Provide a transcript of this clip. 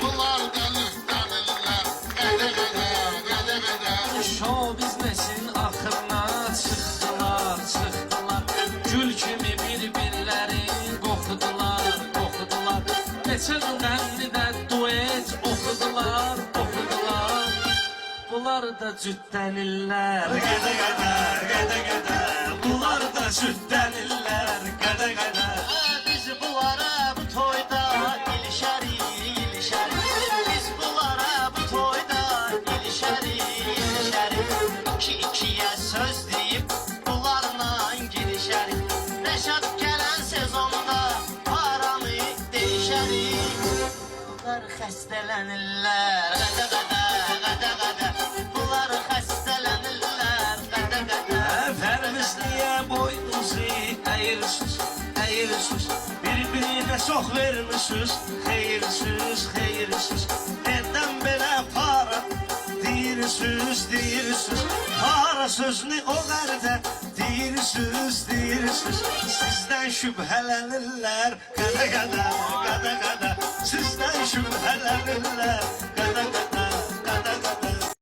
Bunlar dəlirlər, qədə. Show biznesin axırına çıxdılar, çıxdılar. Gül kimi bir-birləri qoxudular, qoxudular. Neçə qəmlidə duet oxudular, oxudular. Bunlar da cüddənirlər, qədə, qədə, qədə, qədə. Bunlar da cüddənirlər, qədə, qədə. Biz bunlara bu toyda ilişərik, ilişərik. Biz bunlara bu toyda ilişərik, ilişərik. İki-ikiyə söz deyib bunlarla girişərik. Rəşad gələn sezonda paramı deyişərik. Bunlar xəstələnirlər, qədə, qədə, qədə, qədə. Bunlar xəstələnirlər, qədə, qədə. Fərmizliyə boynunuzu əyirsiz, əyirsiz. Bir-birinə çox vermişsiniz, xeyirsiz, xeyirsiz. Nədən belə para deyirsiniz, deyirsiniz. Para sözünü o qərdə deyirsiniz, deyirsiniz. Sizdən şübhələnirlər, qədə, qədə, qədə, qədə. Sizdən şübhələnirlər,